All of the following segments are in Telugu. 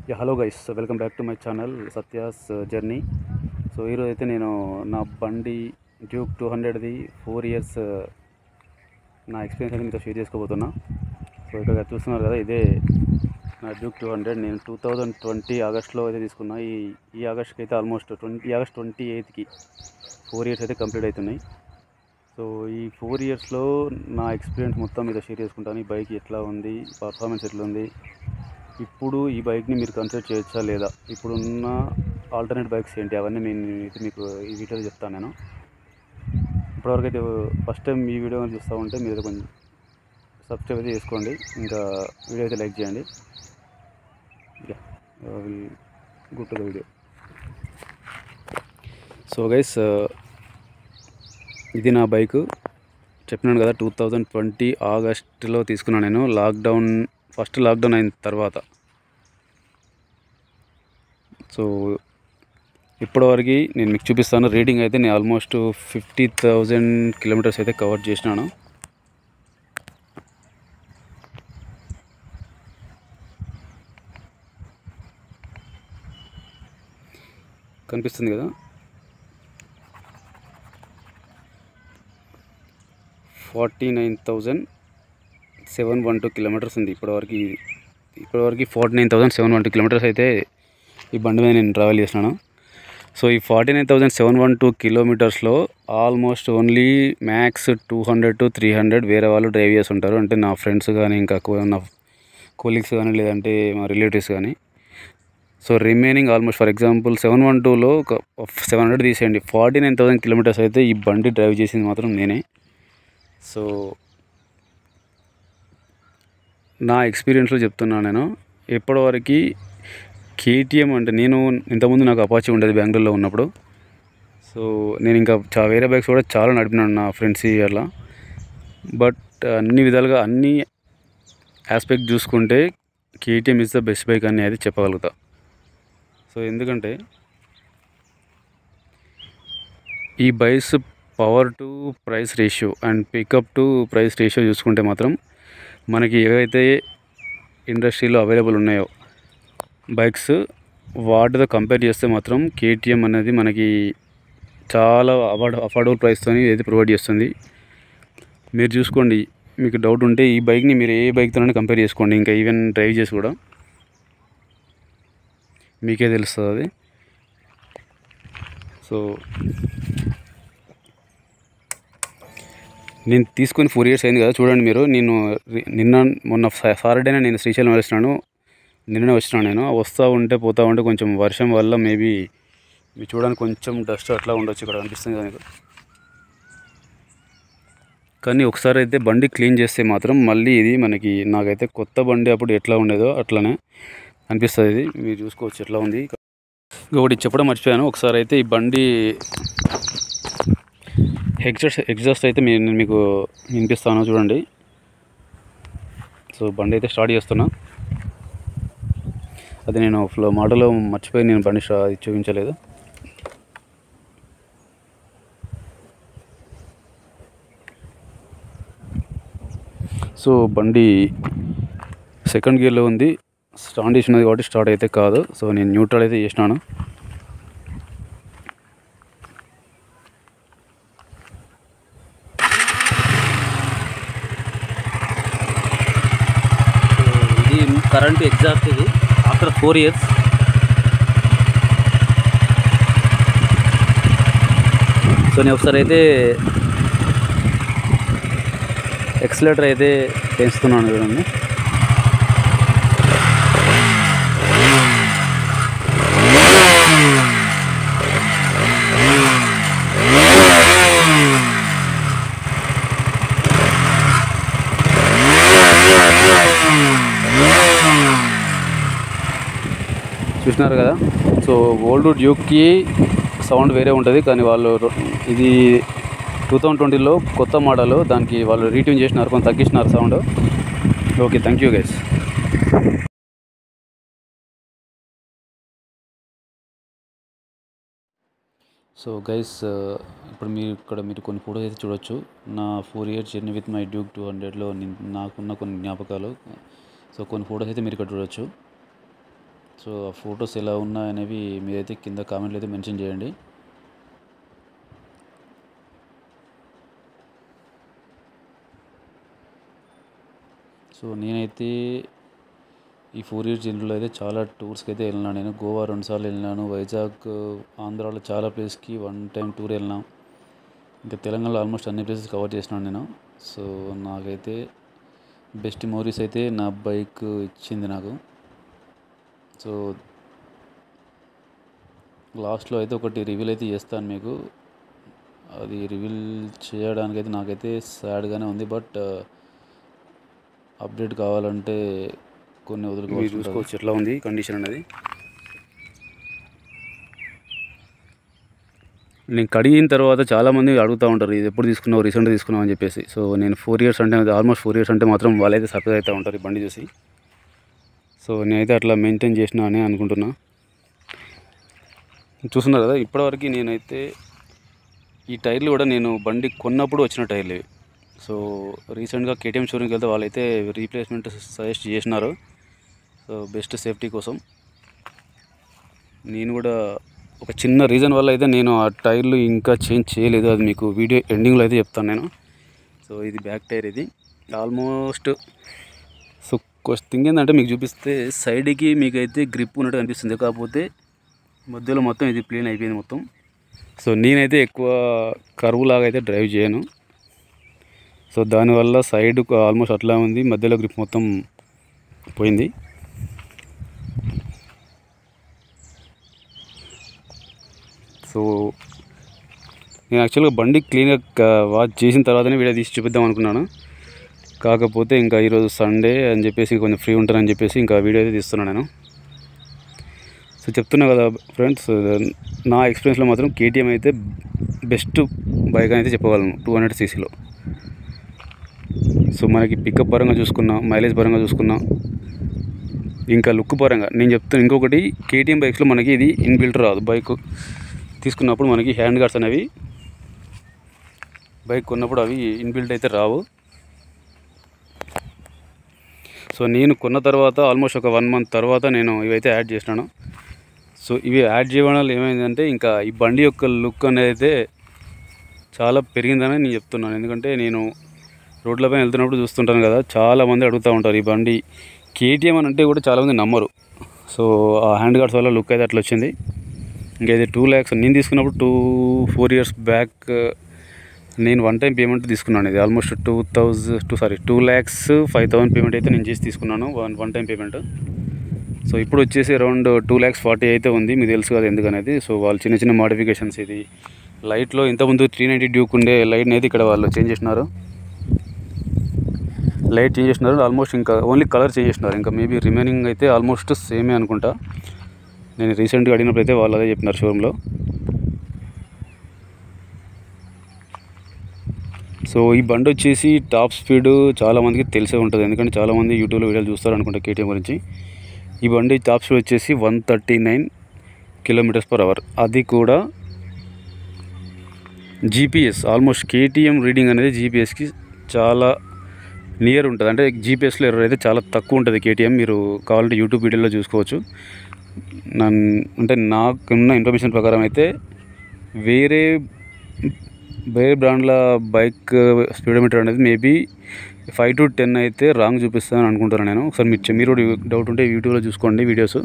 Hello guys, welcome back to my channel Satya's journey. So ఈరోజు అయితే నేను నా బండి డ్యూక్ 200ది 4 ఇయర్స్ నా ఎక్స్పీరియన్స్ అయితే మీతో షేర్ చేసుకోబోతున్నా. సో ఇక్కడ చూస్తున్నారు కదా, ఇదే నా డ్యూక్ 200. నేను 2020 ఆగస్ట్లో అయితే తీసుకున్నా. ఈ ఆగస్ట్కి అయితే ఆల్మోస్ట్ ఆగస్ట్ 28కి 4 ఇయర్స్ అయితే కంప్లీట్ అవుతున్నాయి. సో ఈ 4 ఇయర్స్లో నా ఎక్స్పీరియన్స్ మొత్తం మీతో షేర్ చేసుకుంటాను. ఈ బైక్ ఎట్లా ఉంది, పర్ఫార్మెన్స్ ఎట్లా ఉంది, ఇప్పుడు ఈ బైక్ని మీరు కన్సిడర్ చేయొచ్చా లేదా, ఇప్పుడున్న ఆల్టర్నేట్ బైక్స్ ఏంటి, అవన్నీ నేను మీకు ఈ వీడియోలో చెప్తాను. నేను ఇప్పటివరకు అయితే ఫస్ట్ టైం ఈ వీడియో చూస్తూ ఉంటే మీరు కొంచెం సబ్స్క్రైబ్ అయితే చేసుకోండి, ఇంకా వీడియో అయితే లైక్ చేయండి. Good to the video. So guys, ఇది నా బైక్. చెప్పినాను కదా, 2020 ఆగస్టులో తీసుకున్నాను నేను. ఫస్ట్ లాక్డౌన్ అయిన తర్వాత. సో ఇప్పటివరకు నేను మీకు చూపిస్తాను. రీడింగ్ అయితే నేను ఆల్మోస్ట్ 50,000 కిలోమీటర్స్ అయితే కవర్ చేసినాను. కనిపిస్తుంది కదా, 49,712 కిలోమీటర్స్ ఉంది ఇప్పటివరకు. 49,712 కిలోమీటర్స్ అయితే ఈ బండి మీద నేను ట్రావెల్ చేసినాను. సో ఈ 49,712 కిలోమీటర్స్లో ఆల్మోస్ట్ ఓన్లీ మ్యాక్స్ 200 to 300 వేరే వాళ్ళు డ్రైవ్ చేసి ఉంటారు. అంటే నా ఫ్రెండ్స్ కానీ, ఇంకా నా కొలీగ్స్ కానీ, లేదంటే మా రిలేటివ్స్ కానీ. So remaining almost for example 712లో ఒక 700 తీసేయండి, 49,000 కిలోమీటర్స్ అయితే ఈ బండి డ్రైవ్ చేసింది మాత్రం నేనే. సో నా ఎక్స్పీరియన్స్లో చెప్తున్నాను నేను. ఎప్పటివరకు కేటీఎం అంటే, నేను ఇంతకుముందు నాకు అపాచీ ఉండేది బెంగళూరులో ఉన్నప్పుడు. సో నేను ఇంకా వేరే బైక్స్ కూడా చాలా నడిపినాను నా ఫ్రెండ్స్ అట్లా. బట్ అన్ని విధాలుగా, అన్ని ఆస్పెక్ట్ చూసుకుంటే KTM is the best bike అని అయితే చెప్పగలుగుతా. సో ఎందుకంటే ఈ bikes power to price ratio and pickup to price ratio చూసుకుంటే మాత్రం మనకి ఏవైతే ఇండస్ట్రీలో అవైలబుల్ ఉన్నాయో బైక్స్, వాటితో కంపేర్ చేస్తే మాత్రం కేటీఎం అనేది మనకి చాలా అఫోర్డబుల్ ప్రైస్తో ఏది ప్రొవైడ్ చేస్తుంది. మీరు చూసుకోండి, మీకు డౌట్ ఉంటే ఈ బైక్ని మీరు ఏ బైక్తోనైనా కంపేర్ చేసుకోండి, ఇంకా ఈవెన్ డ్రైవ్ చేసి కూడా మీకే తెలుస్తుంది అది. సో నేను తీసుకొని 4 ఇయర్స్ అయింది కదా, చూడండి మీరు. నేను మొన్న సాటర్డేనే నేను శ్రీశైలం నిన్ననే వచ్చినాను. నేను వస్తూ ఉంటే పోతూ ఉంటే కొంచెం వర్షం వల్ల మేబీ ఇవి చూడడానికి కొంచెం డస్ట్ అట్లా ఉండొచ్చు, ఇక్కడ అనిపిస్తుంది కదా మీకు. కానీ ఒకసారి అయితే బండి క్లీన్ చేస్తే మాత్రం మళ్ళీ ఇది నాకైతే కొత్త బండి అప్పుడు ఎట్లా ఉండేదో అట్లనే అనిపిస్తుంది. ఇది మీరు చూసుకోవచ్చు ఎట్లా ఉంది. ఇంకొకటి చెప్పడం మర్చిపోయాను, ఒకసారి అయితే ఈ బండి ఎగ్జాస్ట్ అయితే నేను మీకు వినిపిస్తాను, చూడండి. సో బండి అయితే స్టార్ట్ చేస్తున్నా. అది నేను మోడల్లో మర్చిపోయి నేను బండి చూపించలేదు. సో బండి సెకండ్ గేర్లో ఉంది, స్టాండ్ చేసినది కాబట్టి స్టార్ట్ అయితే కాదు. సో నేను న్యూట్రల్ అయితే చేసినాను. ఇది కరెంట్ ఎగ్జాస్ట్, ఇది ఆఫ్టర్ 4 ఇయర్స్. సో నేను ఒకసారి అయితే ఎక్సలేటర్ అయితే పెంచుతున్నాను, చూడండి. చూసినారు కదా. సో ఓల్డ్ డ్యూక్కి సౌండ్ వేరే ఉంటుంది, కానీ వాళ్ళు ఇది 2020లో కొత్త మోడల్, దానికి వాళ్ళు రీట్యూన్ చేసినారు, కొంచెం తగ్గించినారు sound. Okay, thank you guys. So guys, ఇప్పుడు మీరు కొన్ని ఫోటోస్ అయితే చూడొచ్చు. నా 4 years journey with my Duke 200లో నాకున్న కొన్ని జ్ఞాపకాలు. సో కొన్ని ఫోటోస్ అయితే మీరు ఇక్కడ చూడొచ్చు. సో ఆ ఫొటోస్ ఎలా ఉన్నాయనేవి మీరైతే కింద కామెంట్లు అయితే మెన్షన్ చేయండి. సో నేనైతే ఈ 4 ఇయర్స్ జర్నీలో అయితే చాలా టూర్స్కి అయితే వెళ్ళినాను. నేను గోవా 2 సార్లు వెళ్ళినాను, వైజాగ్, ఆంధ్రాలో చాలా ప్లేస్కి 1 టైం టూర్ వెళ్ళినాం. ఇంకా తెలంగాణలో ఆల్మోస్ట్ అన్ని ప్లేసెస్ కవర్ చేసినాను నేను. సో నాకైతే బెస్ట్ మెమరీస్ అయితే నా బైక్ ఇచ్చింది నాకు. సో లాస్ట్లో అయితే ఒకటి రివీల్ అయితే చేస్తాను మీకు. అది రివీల్ చేయడానికైతే నాకైతే సాడ్గానే ఉంది. బట్ అప్డేట్ కావాలంటే కొన్ని వదులుకోవచ్చు. చూసుకోవచ్చు ఎట్లా ఉంది కండిషన్ అనేది. నేను కడిగిన తర్వాత చాలామంది అడుగుతూ ఉంటారు, ఇది ఎప్పుడు తీసుకున్నావు, రీసెంట్గా తీసుకున్నావు అని చెప్పేసి. సో నేను 4 ఇయర్స్ అంటే ఆల్మోస్ట్ 4 ఇయర్స్ అంటే మాత్రం వాళ్ళైతే సర్ప్రైజ్ అవుతూ ఉంటారు ఈ బండి చూసి. సో నేనైతే అట్లా మెయింటైన్ చేసినా అని అనుకుంటున్నా. చూస్తున్నారు కదా, ఇప్పటివరకు నేనైతే ఈ టైర్లు కూడా నేను బండి కొన్నప్పుడు వచ్చిన టైర్లు ఇవి. సో రీసెంట్గా కేటీఎం షోరూమ్కి వెళ్తే వాళ్ళైతే రీప్లేస్మెంట్ సజెస్ట్ చేసినారు. సో బెస్ట్ సేఫ్టీ కోసం నేను కూడా ఒక చిన్న రీజన్ వల్ల అయితే నేను ఆ టైర్లు ఇంకా చేంజ్ చేయలేదు. అది మీకు వీడియో ఎండింగ్లో అయితే చెప్తాను నేను. సో ఇది బ్యాక్ టైర్, ఇది ఆల్మోస్ట్. సో థింగ్ ఏంటంటే మీకు చూపిస్తే సైడ్కి మీకైతే గ్రిప్ ఉన్నట్టు అనిపిస్తుంది, కాకపోతే మధ్యలో మొత్తం ఇది ప్లేన్ అయిపోయింది మొత్తం. సో నేనైతే ఎక్కువ కర్వ్ లాగా అయితే డ్రైవ్ చేయను. సో దానివల్ల సైడ్ ఆల్మోస్ట్ అట్లా ఉంది, మధ్యలో గ్రిప్ మొత్తం పోయింది. సో నేను యాక్చువల్గా బండి క్లీన్గా వాష్ చేసిన తర్వాతనే వీడియో తీసి చూపిద్దాం అనుకున్నాను. కాకపోతే ఇంకా ఈరోజు సండే అని చెప్పేసి కొంచెం ఫ్రీ ఉంటానని చెప్పేసి ఇంకా వీడియో అయితే తీస్తున్నాను నేను. సో చెప్తున్నా కదా ఫ్రెండ్స్, నా ఎక్స్పీరియన్స్లో మాత్రం కేటీఎం అయితే బెస్ట్ బైక్ అయితే చెప్పగలను 200 cc. సో మనకి పికప్ పరంగా చూసుకున్నా, మైలేజ్ పరంగా చూసుకున్నా, ఇంకా లుక్ పరంగా నేను చెప్తాను. ఇంకొకటి, కేటీఎం బైక్స్లో మనకి ఇది ఇన్బిల్ట్ రాదు. బైక్ తీసుకున్నప్పుడు మనకి హ్యాండ్ గార్డ్స్ అనేవి బైక్ కొన్నప్పుడు అవి ఇన్బిల్ట్ అయితే రావు. సో నేను కొన్న తర్వాత ఆల్మోస్ట్ ఒక 1 month తర్వాత నేను ఇవైతే యాడ్ చేసినాను. సో ఇవి యాడ్ చేయడం వల్ల ఏమైందంటే ఇంకా ఈ బండి యొక్క లుక్ అనేది అయితే చాలా పెరిగిందని నేను చెప్తున్నాను. ఎందుకంటే నేను రోడ్లపై వెళ్తున్నప్పుడు చూస్తుంటాను కదా, చాలామంది అడుగుతూ ఉంటారు ఈ బండి కేటీఎం అని అంటే కూడా చాలామంది నమ్మరు. సో ఆ హ్యాండ్ గార్డ్స్ వల్ల లుక్ అయితే అట్లా వచ్చింది. ఇంకా ఇది 2 lakhs నేను తీసుకున్నప్పుడు 4 years బ్యాక్ నేను 1 time పేమెంట్ తీసుకున్నాను. ఇది ఆల్మోస్ట్ 2,05,000 పేమెంట్ అయితే నేను చేసి తీసుకున్నాను, 1 time పేమెంట్. సో ఇప్పుడు వచ్చేసి అరౌండ్ 2,40,000 అయితే ఉంది. మీకు తెలుసు కదా ఎందుకనేది. సో వాళ్ళు చిన్న చిన్న మోడిఫికేషన్స్, ఇది లైట్లో ఇంతకుముందు 390 డ్యూక్ ఉండే లైట్ని అయితే ఇక్కడ వాళ్ళు చేంజ్ చేసినారు, లైట్ చేంజ్ చేసినారు. ఆల్మోస్ట్ ఇంకా ఓన్లీ కలర్ చేంజ్ చేసినారు. ఇంకా మేబీ రిమైనింగ్ అయితే ఆల్మోస్ట్ సేమే అనుకుంటా. నేను రీసెంట్గా అడిగినప్పుడు అయితే వాళ్ళు అదే చెప్పినారు షోరూంలో. సో ఈ బండి వచ్చేసి టాప్ స్పీడ్ చాలామందికి తెలిసే ఉంటుంది, ఎందుకంటే చాలామంది యూట్యూబ్లో వీడియోలు చూస్తారు అనుకుంటా కేటీఎం గురించి. ఈ బండి టాప్ స్పీడ్ వచ్చేసి 139 km/h. అది కూడా జీపీఎస్ ఆల్మోస్ట్ కేటీఎం రీడింగ్ అనేది జీపీఎస్కి చాలా నియర్ ఉంటుంది. అంటే జీపీఎస్లో ఎర్రర్ అయితే చాలా తక్కువ ఉంటుంది కేటీఎం. మీరు కావాలంటే యూట్యూబ్ వీడియోలో చూసుకోవచ్చు. అంటే నాకున్న ఇన్ఫర్మేషన్ ప్రకారం అయితే వేరే బ్రాండ్ల బైక్ స్పీడోమీటర్ అనేది మేబీ 5 to 10 అయితే రాంగ్ చూపిస్తాను అనుకుంటున్నాను నేను. ఒకసారి మీరు డౌట్ ఉంటే యూట్యూబ్లో చూసుకోండి వీడియోస్.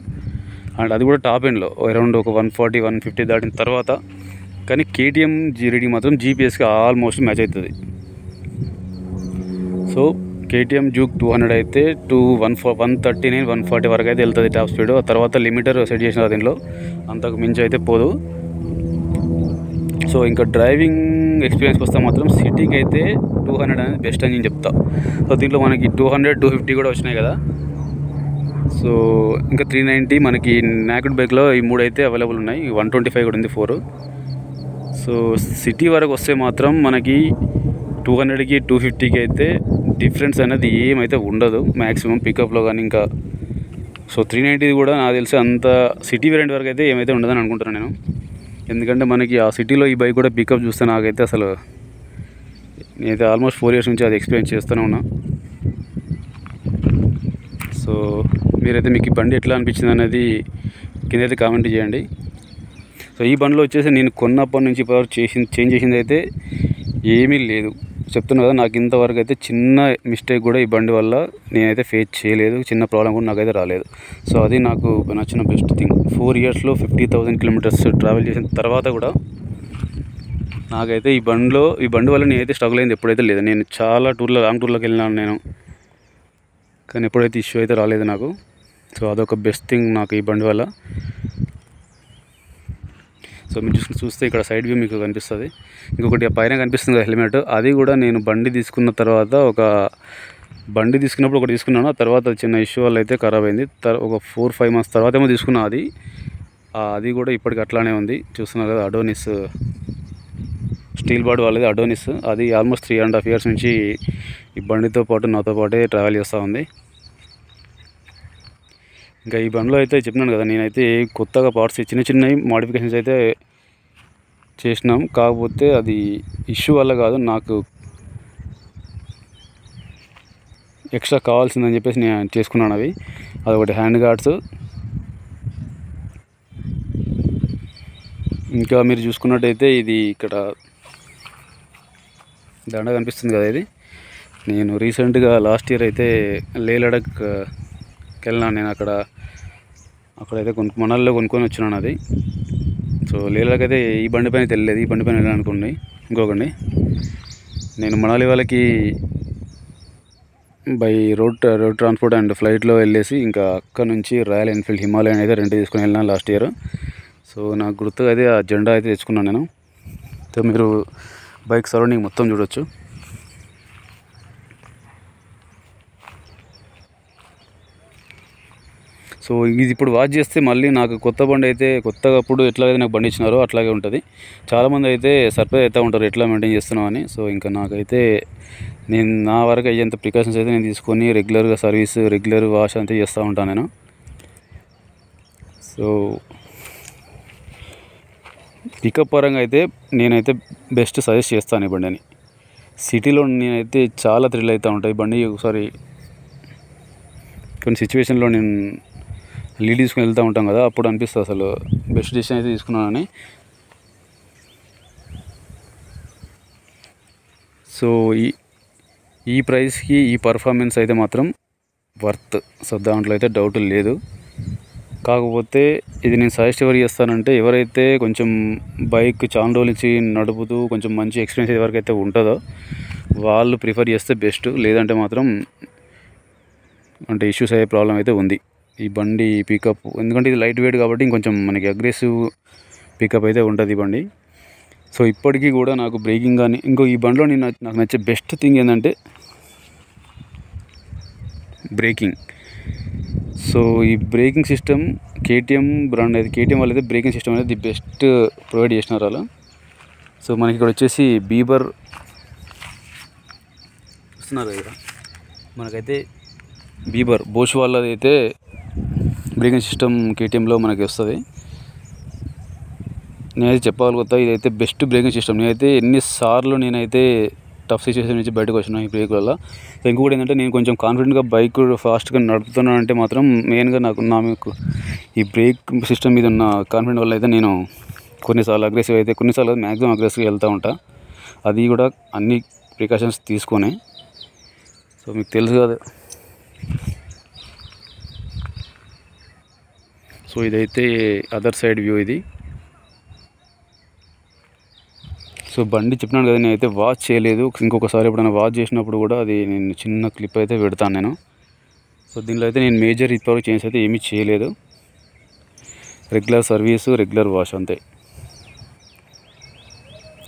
అండ్ అది కూడా టాప్ ఎండ్లో అరౌండ్ ఒక 140, 150 దాటిన తర్వాత. కానీ కేటీఎం రీడింగ్ మాత్రం జీపీఎస్కి ఆల్మోస్ట్ మ్యాచ్ అవుతుంది. సో కేటీఎం డ్యూక్ 200 అయితే 139, 140 వరకు అయితే వెళ్తుంది టాప్ స్పీడ్. ఆ తర్వాత లిమిటర్ సెట్ చేసినారు దీనిలో, అంతకు మించి అయితే పోదు. సో ఇంకా డ్రైవింగ్ ఎక్స్పీరియన్స్కి వస్తే మాత్రం సిటీకి అయితే 200 అనేది బెస్ట్ అని నేను చెప్తా. సో దీంట్లో మనకి 200, 250 కూడా వచ్చినాయి కదా. సో ఇంకా 390 మనకి నాకెడ్ బైక్లో ఈ 3 అయితే అవైలబుల్ ఉన్నాయి, 125 కూడా ఉంది 4. సో సిటీ వరకు వస్తే మాత్రం మనకి 200కి 250కి అయితే డిఫరెన్స్ అనేది ఏమైతే ఉండదు మ్యాక్సిమం పికప్లో కానీ. ఇంకా సో 390 కూడా నాకు తెలిసి అంత సిటీ వేరియంట్ వరకు అయితే ఏమైతే ఉండదని అనుకుంటున్నాను నేను. ఎందుకంటే మనకి ఆ సిటీలో ఈ బైక్ కూడా పికప్ చూస్తే నాకైతే అసలు, నేనైతే ఆల్మోస్ట్ 4 years నుంచి అది ఎక్స్పీరియన్స్ చేస్తూనే ఉన్నా. సో మీరైతే మీకు ఈ బండి ఎట్లా అనిపించింది అనేది కిందైతే కామెంట్ చేయండి. సో ఈ బండిలో వచ్చేసి నేను కొన్నప్పటి నుంచి ఇప్పటివరకు చేంజ్ చేసింది అయితే ఏమీ లేదు. చెప్తున్నా కదా, నాకు ఇంతవరకు అయితే చిన్న మిస్టేక్ కూడా ఈ బండి వల్ల నేనైతే ఫేస్ చేయలేదు, చిన్న ప్రాబ్లం కూడా నాకైతే రాలేదు. సో అది నాకు నచ్చిన బెస్ట్ థింగ్. 4 ఇయర్స్లో 50,000 కిలోమీటర్స్ ట్రావెల్ చేసిన తర్వాత కూడా నాకైతే ఈ బండి వల్ల నేనైతే స్ట్రగుల్ అయింది ఎప్పుడైతే లేదు. నేను చాలా లాంగ్ టూర్లోకి వెళ్ళినాను నేను, కానీ ఎప్పుడైతే ఇష్యూ అయితే రాలేదు నాకు. సో అదొక బెస్ట్ థింగ్ నాకు ఈ బండి వల్ల. సో మీరు చూస్తే ఇక్కడ సైడ్ వ్యూ మీకు కనిపిస్తుంది. ఇంకొకటి పైన కనిపిస్తుంది కదా హెల్మెట్, అది కూడా నేను బండి తీసుకున్నప్పుడు ఒకటి తీసుకున్నాను. ఆ తర్వాత చిన్న ఇష్యూ వల్ల అయితే ఖరాబ్ అయింది. ఒక 4-5 months తర్వాత ఏమో తీసుకున్నా. అది కూడా ఇప్పటికి అట్లానే ఉంది. చూస్తున్నారు కదా, అడోనిస్ స్టీల్ బాడీ వాళ్ళది అడోనిస్. అది ఆల్మోస్ట్ 3.5 years నుంచి ఈ బండితో పాటు నాతో పాటే ట్రావెల్ చేస్తూ ఉంది. ఇంకా ఈ బండిలో అయితే చెప్పినాను కదా, నేనైతే కొత్తగా పార్ట్స్ చిన్న మోడిఫికేషన్స్ అయితే చేసినాం. కాకపోతే అది ఇష్యూ వల్ల కాదు, నాకు ఎక్స్ట్రా కావాల్సిందని చెప్పేసి నేను చేసుకున్నాను. అదొకటి హ్యాండ్ గార్డ్స్. ఇంకా మీరు చూసుకున్నట్టయితే ఇది ఇక్కడ దండ కనిపిస్తుంది కదా, ఇది నేను రీసెంట్గా లాస్ట్ ఇయర్ అయితే లే లడఖ్కి వెళ్ళినాను. నేను అక్కడైతే మనాలిలో కొనుక్కొని వచ్చినాను అది. సో లే లడఖ్ అయితే ఈ బండి పైన తెలియలేదు, ఈ బండి పైన వెళ్ళాలనుకోండి. ఇంకొకండి, నేను మనాలి వాళ్ళకి బై రోడ్ ట్రాన్స్పోర్ట్ అండ్ ఫ్లైట్లో వెళ్ళేసి ఇంకా అక్కడ నుంచి రాయల్ ఎన్ఫీల్డ్ హిమాలయన్ అయితే రెంట్ తీసుకొని వెళ్ళినాను లాస్ట్ ఇయర్. సో నాకు గుర్తుగా అయితే ఆ జెండా అయితే తెచ్చుకున్నాను నేను. సో మీరు బైక్ సరౌండింగ్ మొత్తం చూడొచ్చు. సో ఇది ఇప్పుడు వాచ్ చేస్తే మళ్ళీ నాకు కొత్త బండి అయితే కొత్తగా అప్పుడు ఎట్లాగైతే నాకు బండి ఇచ్చినారో అట్లాగే ఉంటుంది. చాలామంది అయితే సర్ప్రైజ్ అవుతూ ఉంటారు ఎట్లా మెయింటైన్ చేస్తున్నావు అని. సో ఇంకా నాకైతే నేను నా వరకు అయ్యేంత ప్రికాషన్స్ అయితే నేను తీసుకొని రెగ్యులర్గా సర్వీస్, రెగ్యులర్ వాష్ అంతా చేస్తూ ఉంటాను నేను. సో పికప్ పరంగా అయితే నేనైతే బెస్ట్ సజెస్ట్ చేస్తాను ఈ బండిని. సిటీలో నేనైతే చాలా థ్రిల్ అవుతూ ఉంటాయి ఈ బండి. ఒకసారి కొన్ని సిచ్యువేషన్లో నేను లీడ్ తీసుకుని వెళ్తూ ఉంటాం కదా, అప్పుడు అనిపిస్తుంది అసలు బెస్ట్ డిసిషన్ అయితే తీసుకున్నానని. సో ఈ ప్రైస్కి ఈ పర్ఫార్మెన్స్ అయితే మాత్రం వర్త్. సో దాంట్లో అయితే డౌట్ లేదు. కాకపోతే ఇది నేను సజెస్ట్ ఎవరు చేస్తానంటే, ఎవరైతే కొంచెం బైక్ చాలా రోజుల నుంచి నడుపుతూ కొంచెం మంచి ఎక్స్పీరియన్స్ ఎవరికైతే ఉంటుందో వాళ్ళు ప్రిఫర్ చేస్తే బెస్ట్. లేదంటే మాత్రం అంటే ఇష్యూస్ అయ్యే ప్రాబ్లం అయితే ఉంది ఈ బండి పికప్. ఎందుకంటే ఇది లైట్ వెయిట్ కాబట్టి ఇంకొంచెం మనకి అగ్రెసివ్ పికప్ అయితే ఉంటుంది ఈ బండి. సో ఇప్పటికీ కూడా నాకు బ్రేకింగ్ కానీ ఈ బండిలో నాకు నచ్చే బెస్ట్ థింగ్ ఏంటంటే బ్రేకింగ్. సో ఈ బ్రేకింగ్ సిస్టమ్ కేటీఎం బ్రాండ్ అయితే కేటీఎం వాళ్ళైతే బ్రేకింగ్ సిస్టమ్ అనేది ది బెస్ట్ ప్రొవైడ్ చేసినారు అలా. సో మనకి ఇక్కడ వచ్చేసి బీబర్ చూస్తున్నారు కదా, మనకైతే బోష్ వాళ్ళది అయితే బ్రేకింగ్ సిస్టమ్ కేటీఎంలో మనకి వస్తుంది. నేనైతే చెప్పగలుగుతా ఇదైతే బెస్ట్ బ్రేకింగ్ సిస్టమ్. ఎన్నిసార్లు నేనైతే టఫ్ సిచ్యువేషన్ నుంచి బయటకు వచ్చినా ఈ బ్రేక్ వల్ల. సో ఇంకొకటి ఏంటంటే, నేను కొంచెం కాన్ఫిడెంట్గా బైక్ ఫాస్ట్గా నడుపుతున్నానంటే మాత్రం మెయిన్గా నాకు ఈ బ్రేక్ సిస్టమ్ మీద ఉన్న కాన్ఫిడెంట్ వల్ల అయితే నేను కొన్నిసార్లు అగ్రెసివ్ అయితే కొన్నిసార్లు మ్యాక్సిమం అగ్రెసివ్గా వెళ్తూ ఉంటా. అది కూడా అన్ని ప్రికాషన్స్ తీసుకొని. సో మీకు తెలుసు కదా. సో ఇదైతే అదర్ సైడ్ వ్యూ ఇది. సో బండి చెప్పినాను కదా, నేనైతే వాచ్ చేయలేదు. ఇంకొకసారి ఎప్పుడైనా వాచ్ చేసినప్పుడు కూడా అది నేను చిన్న క్లిప్ అయితే పెడతాను నేను. సో దీనిలో అయితే నేను మేజర్ ఇప్పటివరకు చేంజ్ అయితే ఏమీ చేయలేదు. రెగ్యులర్ సర్వీసు, రెగ్యులర్ వాష్ అంతే.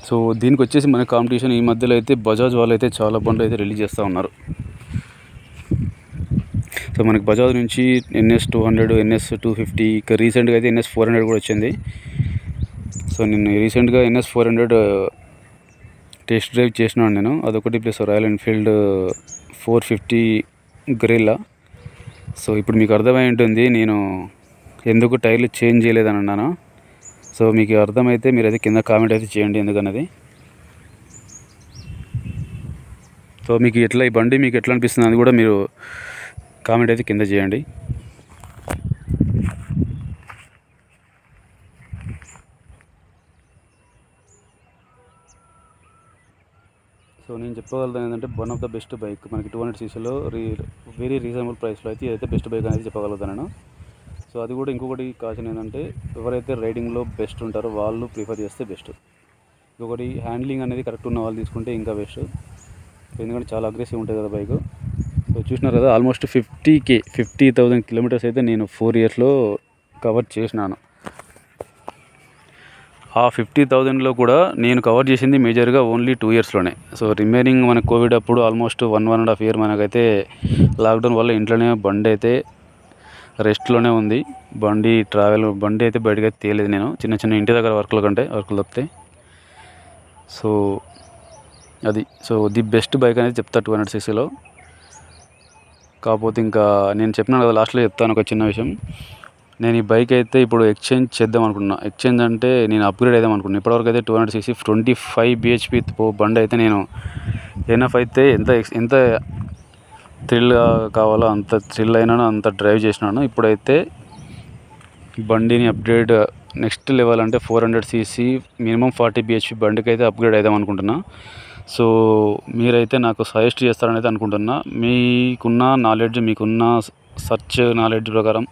సో దీనికి వచ్చేసి మన కాంపిటీషన్ ఈ మధ్యలో అయితే బజాజ్ వాళ్ళు అయితే చాలా బండ్లు అయితే రిలీజ్ చేస్తూ ఉన్నారు. సో మనకి బజాజ్ నుంచి NS200, NS250, ఇక రీసెంట్గా అయితే NS400 కూడా వచ్చింది. సో నేను రీసెంట్గా NS400 టెస్ట్ డ్రైవ్ చేసినాను నేను. అదొకటి plus Royal Enfield 450 Gorilla. So ఇప్పుడు మీకు అర్థమై ఉంటుంది నేను ఎందుకు టైర్లు చేంజ్ చేయలేదని అన్నాను. సో మీకు అర్థమైతే మీరైతే కింద కామెంట్ అయితే చేయండి ఎందుకన్నది. సో మీకు ఈ బండి మీకు ఎట్లా అనిపిస్తుంది అది కూడా మీరు కామెంట్ అయితే కింద చేయండి. సో నేను చెప్పగలుగుతాను ఏంటంటే one of the best bike మనకి 200cc వెరీ రీజనబుల్ ప్రైస్లో అయితే ఇదైతే బెస్ట్ బైక్ అనేది చెప్పగలుగుతాను నేను. సో అది కూడా ఇంకొకటి కాషన్ ఏంటంటే ఎవరైతే రైడింగ్లో బెస్ట్ ఉంటారో వాళ్ళు ప్రిఫర్ చేస్తే బెస్ట్. ఇంకొకటి హ్యాండ్లింగ్ అనేది కరెక్ట్ ఉన్న వాళ్ళు తీసుకుంటే ఇంకా బెస్ట్, ఎందుకంటే చాలా అగ్రెసివ్ ఉంటుంది కదా బైక్. సో చూసినారు కదా, ఆల్మోస్ట్ 50,000 కిలోమీటర్స్ అయితే నేను 4 ఇయర్స్లో కవర్ చేసినాను. ఆ 50,000లో కూడా నేను కవర్ చేసింది మేజర్గా ఓన్లీ 2 ఇయర్స్లోనే. సో రిమైనింగ్ మన కోవిడ్ అప్పుడు ఆల్మోస్ట్ 1.5 ఇయర్ మనకైతే లాక్డౌన్ వల్ల ఇంట్లోనే బండి అయితే రెస్ట్లోనే ఉంది. బండి అయితే బయటకైతే తేలేదు నేను, చిన్న ఇంటి దగ్గర వర్కులు తప్పితే. సో అది ది బెస్ట్ బైక్ అనేది చెప్తా 200cc. కాకపోతే ఇంకా నేను చెప్పినాను కదా, లాస్ట్లో చెప్తాను ఒక చిన్న విషయం. నేను ఈ బైక్ అయితే ఇప్పుడు ఎక్స్చేంజ్ చేద్దాం అనుకున్నా. ఎక్స్చేంజ్ అంటే నేను అప్గ్రేడ్ అయిదాం అనుకున్నాను. ఇప్పటివరకు అయితే 200cc 25 bhp బండి అయితే నేను ఎనఫ్ అయితే ఎంత థ్రిల్ కావాలో అంత థ్రిల్ అయినాను, అంత డ్రైవ్ చేసినాను. ఇప్పుడైతే బండిని అప్గ్రేడ్ నెక్స్ట్ లెవెల్ అంటే 400cc మినిమం 40 bhp బండికి అయితే అప్గ్రేడ్ అయిదాం అనుకుంటున్నా. సో మీరైతే నాకు సజెస్ట్ చేస్తారని అయితే అనుకుంటున్నా. మీకున్న నాలెడ్జ్, మీకున్న సర్చ్ నాలెడ్జ్ ప్రకారం,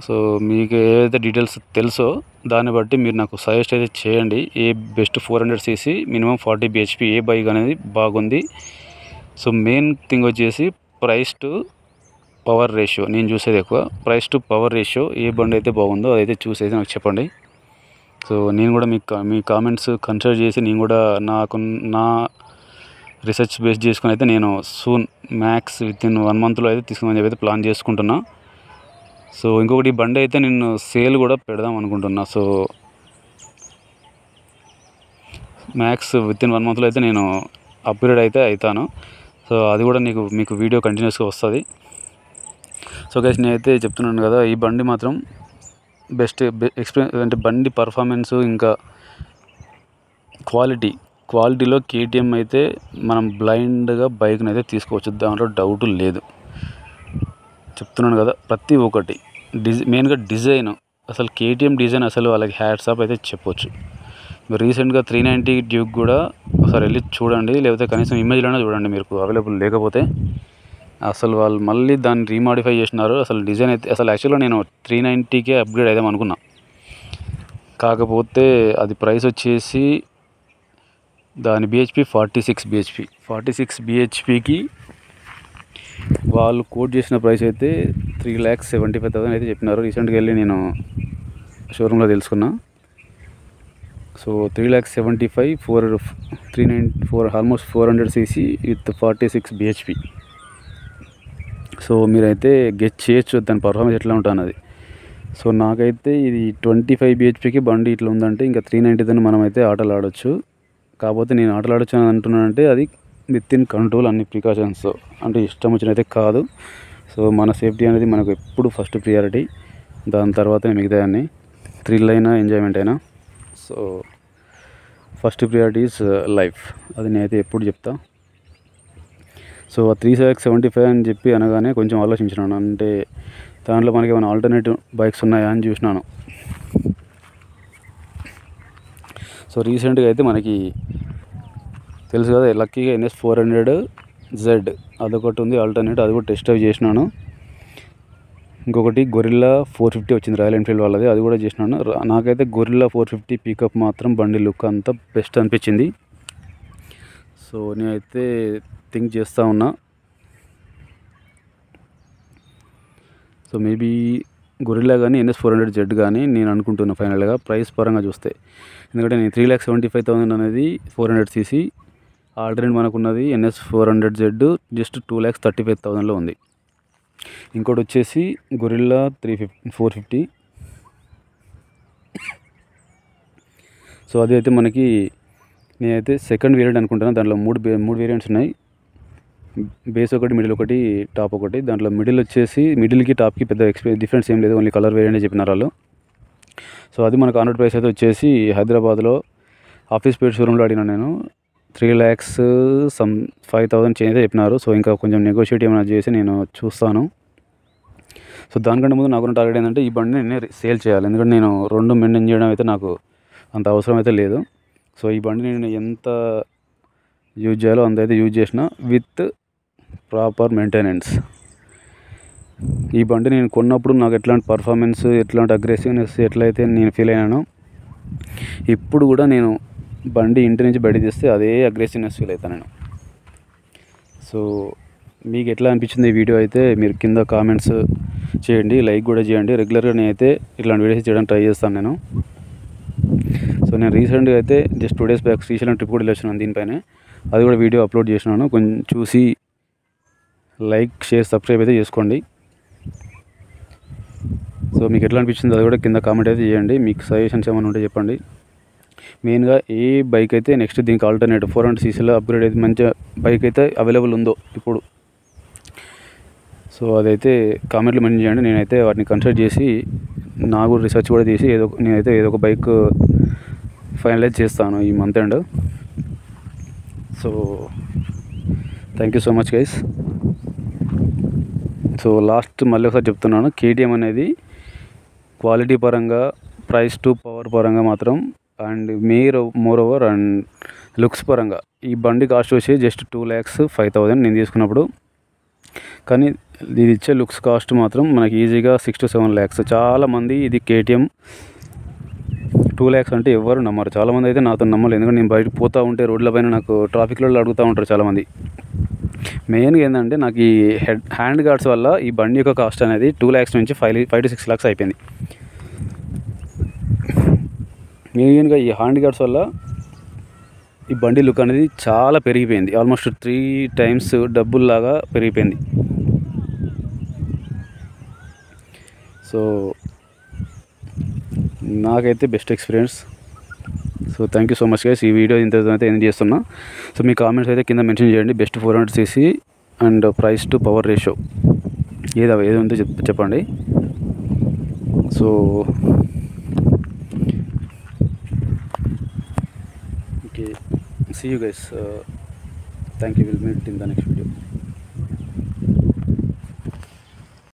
సో మీకు ఏదైతే డీటెయిల్స్ తెలుసో దాన్ని బట్టి మీరు నాకు సజెస్ట్ అయితే చేయండి. ఏ బెస్ట్ 400cc మినిమం 40 bhp ఏ బైక్ అనేది బాగుంది. సో మెయిన్ థింగ్ వచ్చేసి ప్రైస్ టు పవర్ రేషియో. నేను చూసేది ఎక్కువ ప్రైస్ టు పవర్ రేషియో. ఏ బండి అయితే బాగుందో అదైతే చూసేది నాకు చెప్పండి. సో నేను కూడా మీ కామెంట్స్ కన్సిడర్ చేసి నేను కూడా నా రీసెర్చ్ బేస్ చేసుకుని అయితే నేను సూన్ మ్యాక్స్ వితిన్ 1 monthలో అయితే తీసుకుని చెప్పి ప్లాన్ చేసుకుంటున్నా. సో ఇంకొకటి బండి అయితే నేను సేల్ కూడా పెడదాం అనుకుంటున్నా. సో మ్యాక్స్ వితిన్ 1 monthలో అయితే నేను అప్గ్రేడ్ అయితే అవుతాను. సో అది కూడా మీకు వీడియో కంటిన్యూస్గా వస్తుంది. సో గైస్ నేనైతే చెప్తున్నాను కదా, ఈ బండి మాత్రం బెస్ట్ ఎక్స్పీరియన్స్ అంటే బండి పర్ఫార్మెన్స్ ఇంకా క్వాలిటీలో KTM అయితే మనం బ్లైండ్గా బైక్ని అయితే తీసుకోవచ్చు, దాంట్లో డౌట్ లేదు. చెప్తున్నాను కదా, ప్రతి ఒక్కటి మెయిన్గా డిజైన్, అసలు KTM డిజైన్ అసలు వాళ్ళకి హ్యాట్స్ ఆఫ్ అయితే చెప్పొచ్చు. రీసెంట్గా 390 డ్యూక్ కూడా ఒకసారి వెళ్ళి చూడండి, లేకపోతే కనీసం ఇమేజ్లోనే చూడండి మీరు అవైలబుల్ లేకపోతే. అసలు వాళ్ళు మళ్ళీ దాన్ని రీమాడిఫై చేసినారు. అసలు డిజైన్ అయితే అసలు యాక్చువల్గా నేను 390కే అప్గ్రేడ్ అయిదాం అనుకున్నా. కాకపోతే అది ప్రైస్ వచ్చేసి దాని BHP 46 bhpకి వాళ్ళు కోట్ చేసిన ప్రైస్ అయితే 3,75,000 అయితే చెప్పినారు. రీసెంట్గా వెళ్ళి నేను షోరూంలో తెలుసుకున్నా. So 3,75,000 394 almost 400cc with 46 bhp. So మీరైతే గెట్ చేయొచ్చు దాని పర్ఫార్మెన్స్ ఎట్లా ఉంటుంది. సో నాకైతే ఇది 25 bhpకి బండి ఇట్లా ఉందంటే ఇంకా 390తో మనమైతే ఆటలు ఆడొచ్చు. కాకపోతే నేను ఆటలు ఆడొచ్చు అని అంటున్నానంటే అది విత్ ఇన్ కంట్రోల్, అన్ని ప్రికాషన్స్, అంటే ఇష్టం వచ్చినైతే కాదు. సో మన సేఫ్టీ అనేది మనకు ఎప్పుడు ఫస్ట్ ప్రియారిటీ, దాని తర్వాతనే మిగతాయన్నీ థ్రిల్ అయినా ఎంజాయ్మెంట్ అయినా. So first priority is life, అది నేనైతే ఎప్పుడు చెప్తా. సో 3,75 అని చెప్పి అనగానే కొంచెం ఆలోచించినాను, అంటే దాంట్లో మనకి ఏమైనా ఆల్టర్నేటివ్ బైక్స్ ఉన్నాయా అని చూసినాను. సో రీసెంట్గా అయితే మనకి తెలుసు కదా, లక్కీగా NS 400Z అదొకటి ఉంది ఆల్టర్నేట్, అది కూడా టెస్ట్ డ్రైవ్ చేసినాను. ఇంకొకటి గొరిల్లా 450 వచ్చింది రాయల్ ఎన్ఫీల్డ్ వాళ్ళది, అది కూడా చేసినాను. నాకైతే గొరిల్లా 450 పికప్ మాత్రం బండి లుక్ అంతా బెస్ట్ అనిపించింది. సో నేనైతే థింక్ చేస్తూ ఉన్నా. సో మేబీ గొరిల్లా కానీ NS 400Z కానీ నేను అనుకుంటున్నా ఫైనల్గా ప్రైస్ పరంగా చూస్తే. ఎందుకంటే నేను 3,75,000 అనేది 400cc, ఆల్టర్నేట్ మనకున్నది NS 400Z జస్ట్ 2,35,000లో ఉంది. ఇంకోటి వచ్చేసి గొరిల్లా 450. సో అది అయితే మనకి నేనైతే సెకండ్ వేరియంట్ అనుకుంటున్నాను. దాంట్లో మూడు వేరియంట్స్ ఉన్నాయి, బేస్ ఒకటి, మిడిల్ ఒకటి, టాప్ ఒకటి. దాంట్లో మిడిల్కి టాప్కి పెద్ద డిఫరెన్స్ ఏం లేదు, ఓన్లీ కలర్ వేరియంట్ చెప్పినారు వాళ్ళు. సో అది మనకు ఆన్ రోడ్ ప్రైస్ అయితే వచ్చేసి హైదరాబాద్లో ఆఫీస్ పేట్ షోరూంలో అడిగినా నేను 3,05,000 చేంజ్ అయితే చెప్పినారు. సో ఇంకా కొంచెం నెగోషియేట్ ఏమైనా చేసి నేను చూస్తాను. సో దానికంటే ముందు నాకున్న టార్గెట్ ఏంటంటే ఈ బండిని నేను సేల్ చేయాలి, ఎందుకంటే నేను 2 మెయింటైన్ చేయడం అయితే నాకు అంత అవసరం అయితే లేదు. సో ఈ బండిని నేను ఎంత యూజ్ చేయాలో అంతైతే యూజ్ చేసిన విత్ ప్రాపర్ మెయింటెనెన్స్. ఈ బండి నేను కొన్నప్పుడు నాకు ఎట్లాంటి పర్ఫార్మెన్స్, ఎట్లాంటి అగ్రెసివ్నెస్ ఎట్లయితే నేను ఫీల్ అయినానో, ఇప్పుడు కూడా నేను బండి ఇంటి నుంచి బయట తీస్తే అదే అగ్రెసివ్నెస్ ఫీల్ అవుతాను నేను. సో మీకు ఎట్లా అనిపించింది ఈ వీడియో అయితే మీరు కింద కామెంట్స్ చేయండి, లైక్ కూడా చేయండి. రెగ్యులర్గా నేనైతే ఇట్లాంటి వీడియోస్ చేయడానికి ట్రై చేస్తాను నేను. సో నేను రీసెంట్గా అయితే just 2 days back Srisailam trip కూడా వెళ్ళొచ్చినాను దీనిపైనే. అది కూడా వీడియో అప్లోడ్ చేసినాను, కొంచెం చూసి లైక్, షేర్, సబ్స్క్రైబ్ అయితే చేసుకోండి. సో మీకు ఎట్లా అనిపించింది అది కూడా కింద కామెంట్ అయితే చేయండి. మీకు సజెషన్స్ ఏమైనా ఉంటే చెప్పండి. మెయిన్గా ఏ బైక్ అయితే నెక్స్ట్ దీనికి ఆల్టర్నేటివ్ 400cc అప్గ్రేడ్ అయితే మంచిగా బైక్ అయితే అవైలబుల్ ఉందో ఇప్పుడు, సో అదైతే కామెంట్లో మెన్షన్ చేయండి. నేనైతే వాటిని కన్సిడర్ చేసి నాకు రీసెర్చ్ కూడా చేసి నేనైతే ఏదో ఒక బైక్ ఫైనలైజ్ చేస్తాను ఈ month end. So thank you so much guys. So last మళ్ళీ ఒకసారి చెప్తున్నాను, KTM అనేది క్వాలిటీ పరంగా, ప్రైస్ టు పవర్ పరంగా మాత్రం, and more over and looks పరంగా ఈ బండి కాస్ట్ వచ్చి జస్ట్ 2,05,000 నేను తీసుకున్నప్పుడు. కానీ ఇది ఇచ్చే లుక్స్ కాస్ట్ మాత్రం మనకి ఈజీగా 6 to 7 lakhs. చాలామంది ఇది KTM 2 lakhs అంటే ఎవరు నమ్మరు. చాలామంది అయితే నాతో నమ్మలేదు, ఎందుకంటే నేను బయటకు పోతూ ఉంటే రోడ్ల పైన నాకు ట్రాఫిక్లో అడుగుతూ ఉంటారు చాలామంది. మెయిన్గా ఏంటంటే నాకు ఈ హ్యాండ్ గార్డ్స్ వల్ల ఈ బండి యొక్క కాస్ట్ అనేది 2 lakhs నుంచి 5 to 6 lakhs అయిపోయింది. మెయిన్గా ఈ హ్యాండ్ గార్డ్స్ వల్ల ఈ బండి లుక్ అనేది చాలా పెరిగిపోయింది, ఆల్మోస్ట్ 3 times డబ్బుల్లాగా పెరిగిపోయింది. సో నాకైతే best experience. So thank you so much guys. ఈ వీడియో ఇంత అయితే ఎండ్ చేస్తున్నా. సో మీ కామెంట్స్ అయితే కింద మెన్షన్ చేయండి. Best 400cc and price to power ratio ఏది ఉందో చెప్పండి. So okay, see you guys. Thank you. We'll meet in the next video.